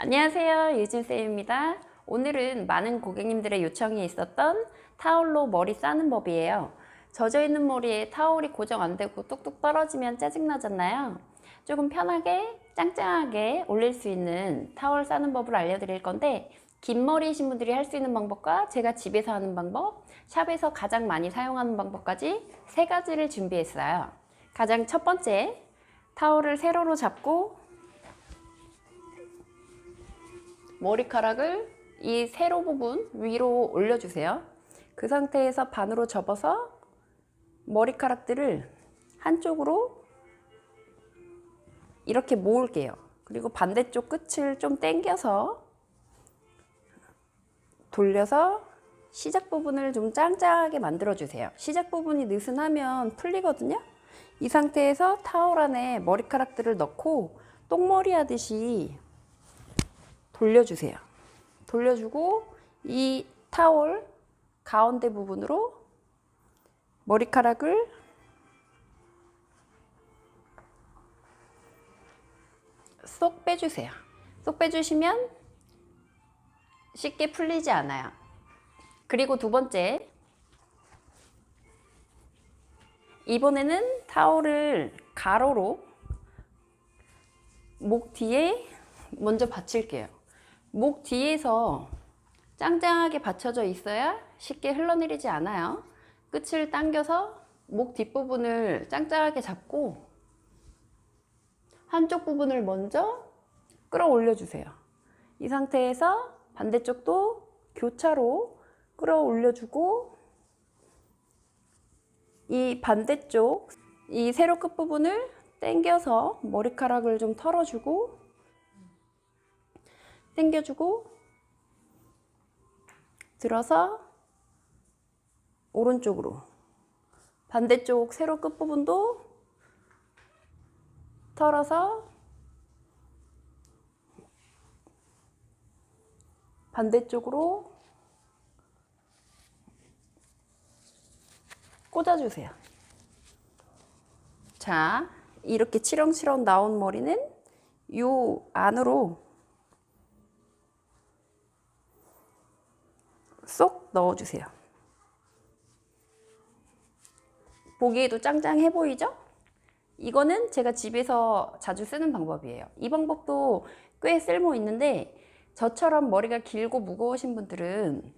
안녕하세요, 유진쌤입니다. 오늘은 많은 고객님들의 요청이 있었던 타올로 머리 싸는 법이에요. 젖어있는 머리에 타올이 고정 안 되고 뚝뚝 떨어지면 짜증나잖아요. 조금 편하게 짱짱하게 올릴 수 있는 타올 싸는 법을 알려드릴 건데, 긴 머리이신 분들이 할 수 있는 방법과 제가 집에서 하는 방법, 샵에서 가장 많이 사용하는 방법까지 세 가지를 준비했어요. 가장 첫 번째, 타올을 세로로 잡고 머리카락을 이 세로 부분 위로 올려주세요. 그 상태에서 반으로 접어서 머리카락들을 한쪽으로 이렇게 모을게요. 그리고 반대쪽 끝을 좀 당겨서 돌려서 시작 부분을 좀 짱짱하게 만들어 주세요. 시작 부분이 느슨하면 풀리거든요. 이 상태에서 타올 안에 머리카락들을 넣고 똥머리 하듯이 돌려주세요. 돌려주고 이 타올 가운데 부분으로 머리카락을 쏙 빼주세요. 쏙 빼주시면 쉽게 풀리지 않아요. 그리고 두 번째, 이번에는 타올을 가로로 목 뒤에 먼저 받칠게요. 목 뒤에서 짱짱하게 받쳐져 있어야 쉽게 흘러내리지 않아요. 끝을 당겨서 목 뒷부분을 짱짱하게 잡고 한쪽 부분을 먼저 끌어올려 주세요. 이 상태에서 반대쪽도 교차로 끌어올려 주고 이 반대쪽 이 세로 끝부분을 당겨서 머리카락을 좀 털어주고 당겨주고 들어서 오른쪽으로 반대쪽 세로 끝부분도 털어서 반대쪽으로 꽂아주세요. 자, 이렇게 치렁치렁 나온 머리는 요 안으로 쏙 넣어주세요. 보기에도 짱짱해 보이죠? 이거는 제가 집에서 자주 쓰는 방법이에요. 이 방법도 꽤 쓸모 있는데 저처럼 머리가 길고 무거우신 분들은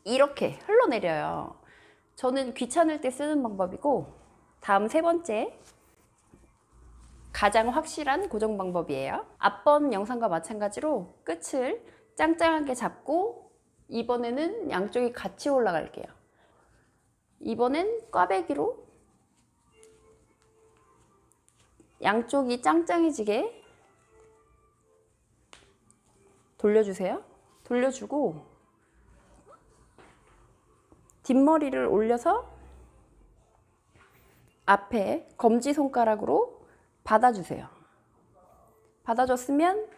이렇게 흘러내려요. 저는 귀찮을 때 쓰는 방법이고, 다음 세 번째, 가장 확실한 고정 방법이에요. 앞번 영상과 마찬가지로 끝을 짱짱하게 잡고 이번에는 양쪽이 같이 올라갈게요. 이번엔 꽈배기로 양쪽이 짱짱해지게 돌려주세요. 돌려주고 뒷머리를 올려서 앞에 검지손가락으로 받아주세요. 받아줬으면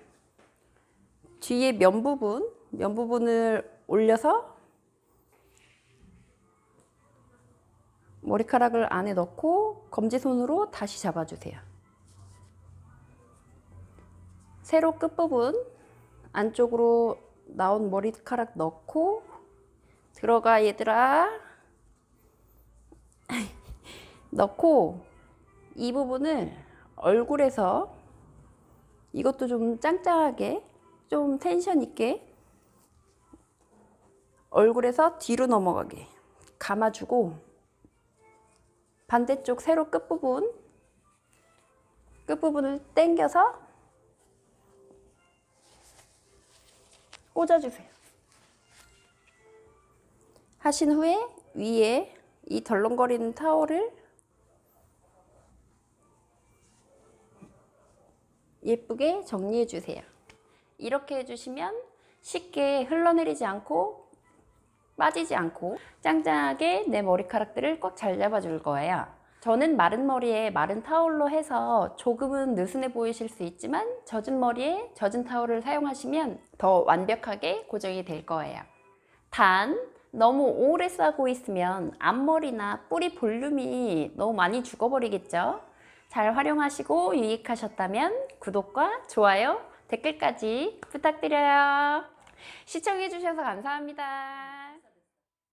뒤에 면 부분을 올려서 머리카락을 안에 넣고 검지손으로 다시 잡아주세요. 세로 끝부분 안쪽으로 나온 머리카락 넣고 들어가 얘들아 넣고 이 부분을 얼굴에서 이것도 좀 짱짱하게 좀 텐션 있게 얼굴에서 뒤로 넘어가게 감아주고 반대쪽 세로 끝부분을 당겨서 꽂아주세요. 하신 후에 위에 이 덜렁거리는 타올을 예쁘게 정리해 주세요. 이렇게 해주시면 쉽게 흘러내리지 않고 빠지지 않고 짱짱하게 내 머리카락들을 꽉 잘 잡아줄 거예요. 저는 마른 머리에 마른 타올로 해서 조금은 느슨해 보이실 수 있지만 젖은 머리에 젖은 타올을 사용하시면 더 완벽하게 고정이 될 거예요. 단 너무 오래 싸고 있으면 앞머리나 뿌리 볼륨이 너무 많이 죽어버리겠죠. 잘 활용하시고 유익하셨다면 구독과 좋아요 댓글까지 부탁드려요. 시청해주셔서 감사합니다.